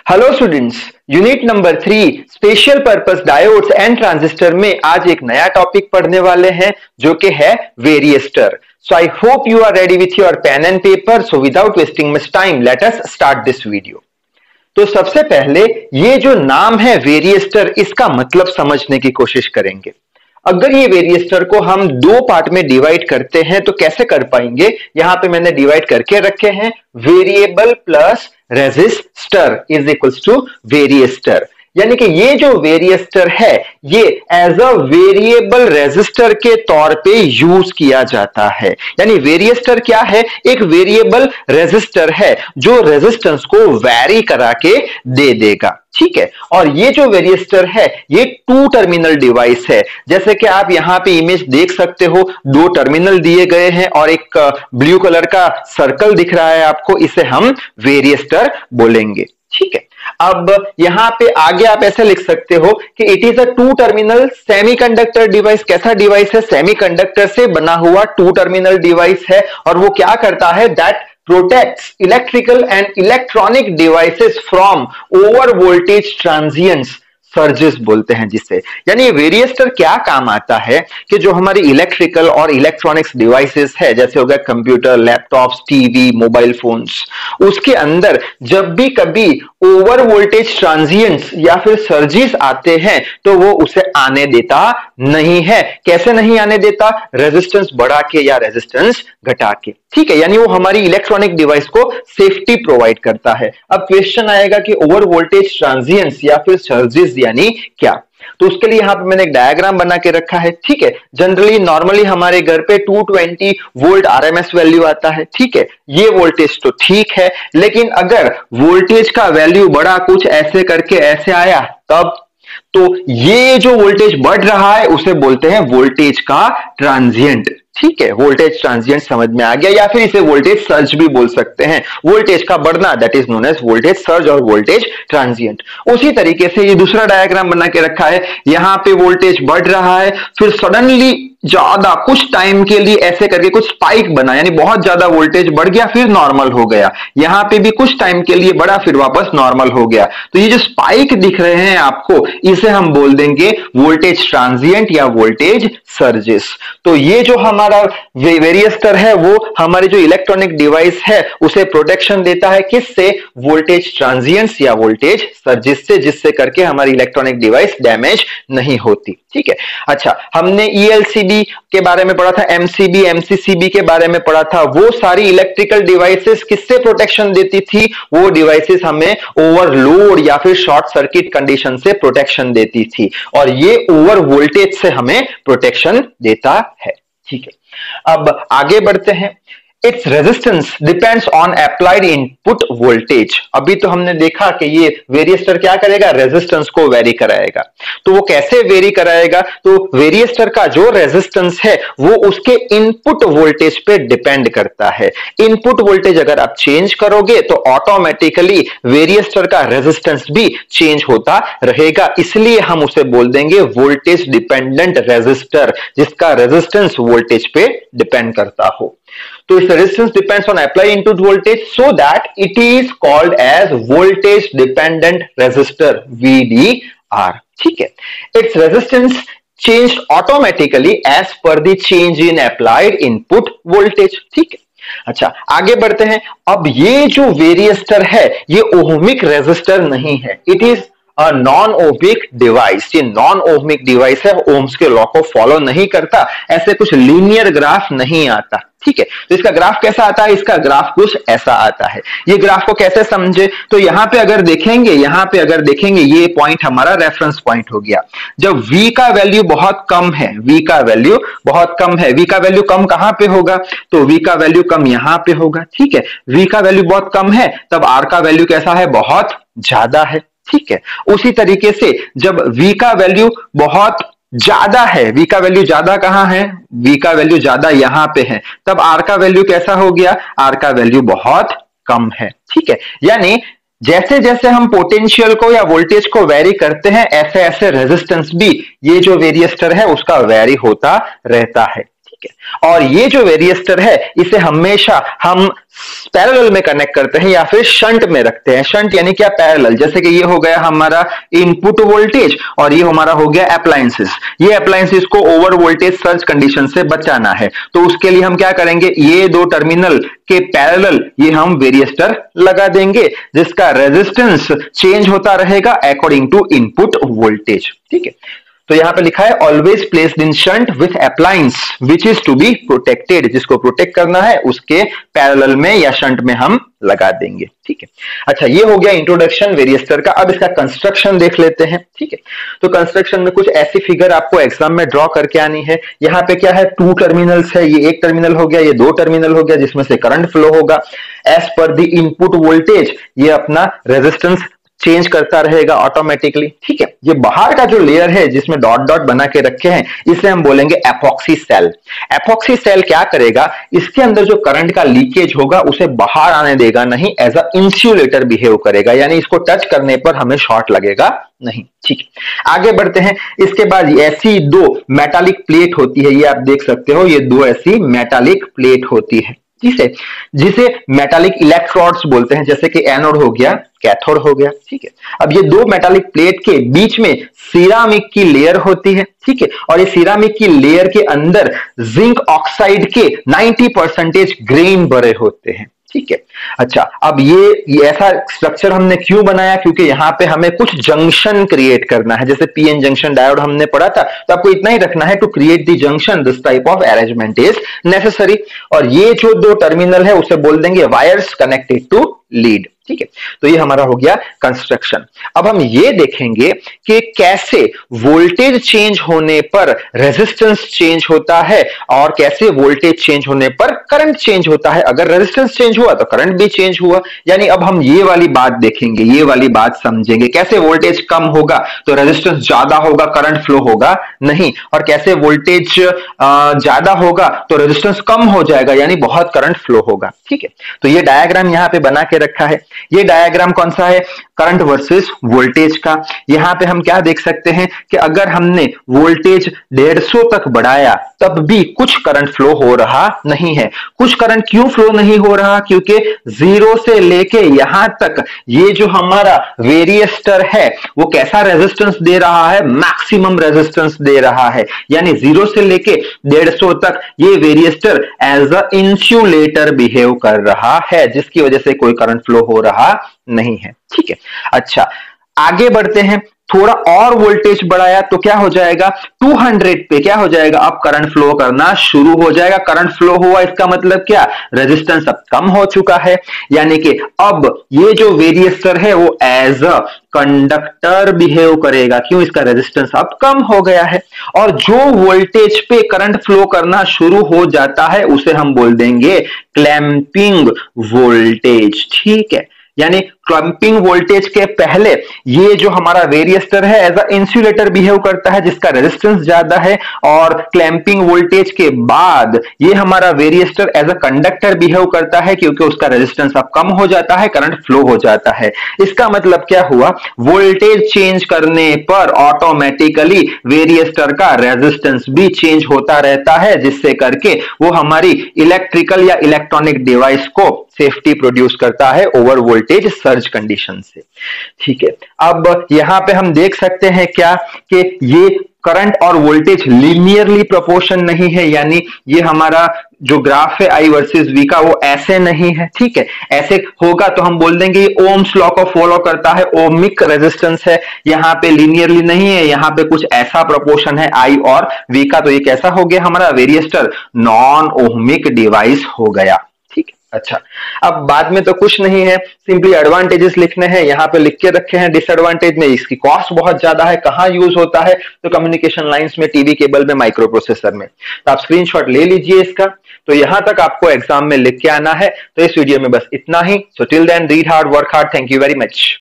Hello students, unit number 3 special purpose diodes and transistor में आज एक नया टॉपिक पढ़ने वाले हैं जो कि है varistor. So I hope you are ready with your pen and paper. So without wasting much time let us start this video. तो सबसे पहले ये जो नाम है वेरिएस्टर, इसका मतलब समझने की कोशिश करेंगे। अगर ये वेरिएस्टर को हम दो पार्ट में डिवाइड करते हैं तो कैसे कर पाएंगे। यहां पे मैंने डिवाइड करके रखे हैं, variable plus resistor is equals to varistor. यानी कि ये जो वेरिएस्टर है ये एज अ वेरिएबल रेजिस्टर के तौर पे यूज किया जाता है। यानी वेरिएस्टर क्या है? एक वेरिएबल रेजिस्टर है जो रेजिस्टेंस को वैरी करा के दे देगा। ठीक है, और ये जो वेरिएस्टर है ये टू टर्मिनल डिवाइस है। जैसे कि आप यहां पे इमेज देख सकते हो, दो टर्मिनल दिए गए हैं और एक ब्लू कलर का सर्कल दिख रहा है आपको, इसे हम वेरिएस्टर बोलेंगे। ठीक है, अब यहां पे आगे आप ऐसे लिख सकते हो कि it is a two terminal semiconductor device. कैसा डिवाइस है? सेमीकंडक्टर से बना हुआ टू टर्मिनल डिवाइस है। और वो क्या करता है? That protects electrical and electronic devices from over voltage transients, surges बोलते हैं जिसे। यानी वेरिएस्टर क्या काम आता है कि जो हमारी इलेक्ट्रिकल और इलेक्ट्रॉनिक्स डिवाइसेस है, जैसे हो गया computer, laptops, TV, mobile phones, उसके अंदर जब भी कभी ओवर वोल्टेज ट्रांजिएंट्स या फिर सर्जेस आते हैं तो वो उसे आने देता नहीं है। कैसे नहीं आने देता? रेजिस्टेंस बढ़ा के या रेजिस्टेंस घटा के। ठीक है, यानी वो हमारी इलेक्ट्रॉनिक डिवाइस को सेफ्टी प्रोवाइड करता है। अब क्वेश्चन आएगा कि ओवर वोल्टेज ट्रांजिएंट्स या फिर सर्जेस यानी क्या? तो उसके लिए यहां पे मैंने एक डायग्राम बना के रखा है। ठीक है, जनरली नॉर्मली हमारे घर पे 220 वोल्ट आरएमएस वैल्यू आता है। ठीक है, ये वोल्टेज तो ठीक है, लेकिन अगर वोल्टेज का वैल्यू बड़ा कुछ ऐसे करके ऐसे आया तब तो ये जो वोल्टेज बढ़ रहा है उसे बोलते हैं वोल्टेज का ट्रांजिएंट। ठीक है, वोल्टेज ट्रांजिएंट समझ में आ गया, या फिर इसे वोल्टेज सर्ज भी बोल सकते हैं। वोल्टेज का बढ़ना that is known as voltage surge और वोल्टेज ट्रांजिएंट। उसी तरीके से ये दूसरा डायग्राम बना के रखा है। यहां पे वोल्टेज बढ़ रहा है, फिर सडनली ज्यादा कुछ टाइम के लिए ऐसे करके कुछ स्पाइक बना, यानी बहुत ज्यादा वोल्टेज बढ़ गया फिर नॉर्मल हो गया। यहां पे भी कुछ टाइम के लिए बढ़ा फिर वापस नॉर्मल हो गया। तो ये जो स्पाइक दिख रहे हैं आपको, इसे हम बोल देंगे वोल्टेज ट्रांजिएंट या वोल्टेज सर्जेस। तो ये जो हमारा वेरिएस्टर है वो हमारी जो इलेक्ट्रॉनिक डिवाइस है उसे प्रोटेक्शन देता है। किससे? वोल्टेज ट्रांजिएंट्स या वोल्टेज सर्जेस से, जिससे करके हमारी इलेक्ट्रॉनिक डिवाइस डैमेज नहीं होती। ठीक है, अच्छा, हमने ईएलसीबी के बारे में पढ़ा था, एमसीबी, एमसीसीबी के बारे में पढ़ा था। वो सारी इलेक्ट्रिकल डिवाइसेस किससे प्रोटेक्शन देती थी? वो डिवाइसेस हमें ओवरलोड या फिर शॉर्ट सर्किट कंडीशन से प्रोटेक्शन देती थी, और ये ओवर वोल्टेज से हमें प्रोटेक्शन देता है। ठीक है, अब आगे बढ़ते हैं। Its resistance depends on applied input voltage. अभी तो हमने देखा कि ये वेरिएस्टर क्या करेगा? रेजिस्टेंस को वेरी कराएगा। तो वो कैसे वेरी कराएगा? तो वेरिएस्टर का जो रेजिस्टेंस है वो उसके इनपुट वोल्टेज पे डिपेंड करता है। इनपुट वोल्टेज अगर आप चेंज करोगे तो ऑटोमेटिकली वेरिएस्टर का रेजिस्टेंस भी चेंज होता रहेगा। इसलिए हम उसे बोल देंगे वोल्टेज डिपेंडेंट रेजिस्टर, जिसका रेजिस्टेंस वोल्टेज पे डिपेंड करता हो। तो इस resistance depends on apply input voltage, so that it is called as voltage dependent resistor, VDR। ठीक है, it's resistance changed automatically as per the change in applied input voltage. ठीक है, अच्छा आगे बढ़ते हैं। अब ये जो वेरिएस्टर है ये ओहमिक रेजिस्टर नहीं है, it is non ohmic device. ये नॉन ओहमिक डिवाइस है, ओम्स के लॉ को फॉलो नहीं करता, ऐसे कुछ लीनियर ग्राफ नहीं आता। ठीक है, तो इसका ग्राफ कैसा आता है? इसका ग्राफ कुछ ऐसा आता है। ये ग्राफ को कैसे समझे? तो यहां पे अगर देखेंगे ये पॉइंट हमारा रेफरेंस पॉइंट हो गया। जब V का वैल्यू बहुत कम है, V का वैल्यू बहुत कम है, V का वैल्यू कम कहां पे होगा? तो V का वैल्यू कम यहां पे होगा। ठीक है, V का वैल्यू बहुत कम है तब R का वैल्यू कैसा है? बहुत ज्यादा है। ठीक है, उसी तरीके से जब V का वैल्यू बहुत ज्यादा है, V का वैल्यू ज्यादा कहां है? V का वैल्यू ज्यादा यहां पे है, तब R का वैल्यू कैसा हो गया? R का वैल्यू बहुत कम है। ठीक है, यानी जैसे जैसे हम पोटेंशियल को या वोल्टेज को वेरी करते हैं ऐसे ऐसे रेजिस्टेंस भी ये जो वेरिएस्टर है उसका वेरी होता रहता है। ठीक है। और ये जो वेरिएस्टर है इसे हमेशा हम पैरेलल में कनेक्ट करते हैं या फिर शंट में रखते हैं। शंट यानी क्या, पैरेलल। जैसे कि ये हो गया हमारा इनपुट वोल्टेज और ये हमारा हो गया अप्लायंसेस। ये अप्लायंसेस को ओवर वोल्टेज सर्ज कंडीशन से बचाना है, तो उसके लिए हम क्या करेंगे, ये दो टर्मिनल के पैरेलल ये हम वेरिएस्टर लगा देंगे जिसका रेजिस्टेंस चेंज होता रहेगा अकॉर्डिंग टू इनपुट वोल्टेज। ठीक है, तो यहां पे लिखा है always placed in shunt with appliance which is to be protected, जिसको प्रोटेक्ट करना है उसके पैरेलल में या शंट में हम लगा देंगे। ठीक है, अच्छा ये हो गया इंट्रोडक्शन वेरिएस्टर का। अब इसका कंस्ट्रक्शन देख लेते हैं। ठीक है, तो कंस्ट्रक्शन में कुछ ऐसी फिगर आपको एग्जाम में ड्रॉ करके आनी है। यहाँ पे क्या है, 2 टर्मिनल्स है, ये एक टर्मिनल हो गया, ये 2 टर्मिनल हो गया जिसमें से करंट फ्लो होगा as per the input voltage. ये अपना रेजिस्टेंस चेंज करता रहेगा ऑटोमेटिकली। ठीक है, ये बाहर का जो लेयर है जिसमें डॉट डॉट बना के रखे हैं इसे हम बोलेंगे एपॉक्सी सेल। एपॉक्सी सेल क्या करेगा, इसके अंदर जो करंट का लीकेज होगा उसे बाहर आने देगा नहीं, एज अ इंसुलेटर बिहेव करेगा, यानी इसको टच करने पर हमें शॉर्ट लगेगा नहीं। ठीक है, आगे बढ़ते हैं। इसके बाद ऐसी 2 मेटालिक प्लेट होती है, ये आप देख सकते हो, ये 2 ऐसी मेटालिक प्लेट होती है जिसे मेटालिक इलेक्ट्रोड्स बोलते हैं, जैसे कि एनोड हो गया, कैथोड हो गया। ठीक है, अब ये 2 मेटालिक प्लेट के बीच में सिरामिक की लेयर होती है। ठीक है, और ये सिरामिक की लेयर के अंदर जिंक ऑक्साइड के 90% ग्रेन भरे होते हैं। ठीक है, अच्छा अब ये ऐसा स्ट्रक्चर हमने क्यों बनाया, क्योंकि यहां पे हमें कुछ जंक्शन क्रिएट करना है। जैसे पीएन जंक्शन डायोड हमने पढ़ा था, तो आपको इतना ही रखना है, to create the junction this type of arrangement is necessary. और ये जो 2 टर्मिनल है उसे बोल देंगे वायर्स कनेक्टेड टू लीड। ठीक है, तो ये हमारा हो गया कंस्ट्रक्शन। अब हम ये देखेंगे कि कैसे वोल्टेज चेंज होने पर रेजिस्टेंस चेंज होता है और कैसे वोल्टेज चेंज होने पर करंट चेंज होता है। अगर रेजिस्टेंस चेंज हुआ तो करंट भी चेंज हुआ, यानी अब हम ये वाली बात देखेंगे, ये वाली बात समझेंगे, कैसे वोल्टेज कम होगा तो रेजिस्टेंस ज्यादा होगा, करंट फ्लो होगा नहीं, और कैसे वोल्टेज ज्यादा होगा तो रेजिस्टेंस कम हो जाएगा, यानी बहुत करंट फ्लो होगा। ठीक है, तो ये डायग्राम यहां पे बना के रखा है। ये डायग्राम कौन सा है, करंट वर्सेस वोल्टेज का। यहां पे हम क्या देख सकते हैं कि अगर हमने वोल्टेज 150 तक बढ़ाया तब भी कुछ करंट फ्लो हो रहा नहीं है। कुछ करंट क्यों फ्लो नहीं हो रहा, क्योंकि 0 से लेके यहां तक ये जो हमारा वेरिएस्टर है वो कैसा रेजिस्टेंस दे रहा है, मैक्सिमम रेजिस्टेंस दे रहा है, यानी 0 से लेके 150 तक ये वेरिएस्टर एज अ इंसुलेटर बिहेव कर रहा है, जिसकी वजह से कोई करंट फ्लो हो रहा नहीं है। ठीक है, अच्छा आगे बढ़ते हैं। थोड़ा और वोल्टेज बढ़ाया तो क्या हो जाएगा, 200 पे क्या हो जाएगा, अब करंट फ्लो करना शुरू हो जाएगा। करंट फ्लो हुआ इसका मतलब क्या, रेजिस्टेंस अब कम हो चुका है, यानी कि अब ये जो वेरिएस्टर है वो एज अ कंडक्टर बिहेव करेगा। क्यों, इसका रेजिस्टेंस अब कम हो गया है। और जो वोल्टेज पे करंट फ्लो करना शुरू हो जाता है उसे हम बोल देंगे क्लैंपिंग वोल्टेज। ठीक है, यानी क्लैंपिंग वोल्टेज के पहले ये जो हमारा वेरिएस्टर है एज अ इंसुलेटर बिहेव करता है जिसका रेजिस्टेंस ज्यादा है, और क्लैंपिंग वोल्टेज के बाद ये हमारा वेरिएस्टर एज अ कंडक्टर बिहेव करता है क्योंकि उसका रेजिस्टेंस अब कम हो जाता है, करंट फ्लो हो जाता है। इसका मतलब क्या हुआ, वोल्टेज चेंज करने पर ऑटोमेटिकली वेरिएस्टर का रेजिस्टेंस भी चेंज होता रहता है, जिससे करके वो हमारी इलेक्ट्रिकल या इलेक्ट्रॉनिक डिवाइस को सेफ्टी प्रोड्यूस करता है ओवर वोल्टेज सर्ज कंडीशन से। ठीक है, अब यहां पे हम देख सकते हैं क्या कि ये करंट और वोल्टेज लीनियरली प्रोपोर्शन नहीं है, यानी ये हमारा जो ग्राफ है I वर्सेस V का वो ऐसे नहीं है। ठीक है, ऐसे होगा तो हम बोल देंगे ये ओम्स लॉ को फॉलो करता है, ओमिक रेजिस्टेंस है, यहाँ पे लीनियरली नहीं है, यहाँ पे कुछ ऐसा प्रोपोर्शन है I और V का, तो ये कैसा हो गया, हमारा वेरिएस्टर नॉन ओमिक डिवाइस हो गया। अच्छा, अब बाद में तो कुछ नहीं है, सिंपली एडवांटेजेस लिखने हैं। यहाँ पे लिख के रखे हैं डिसएडवांटेज में, इसकी कॉस्ट बहुत ज्यादा है। कहाँ यूज होता है, तो कम्युनिकेशन लाइंस में, टीवी केबल में, माइक्रो प्रोसेसर में। तो आप स्क्रीनशॉट ले लीजिए इसका। तो यहां तक आपको एग्जाम में लिख के आना है। तो इस वीडियो में बस इतना ही। So till then read hard, work hard. Thank you very much.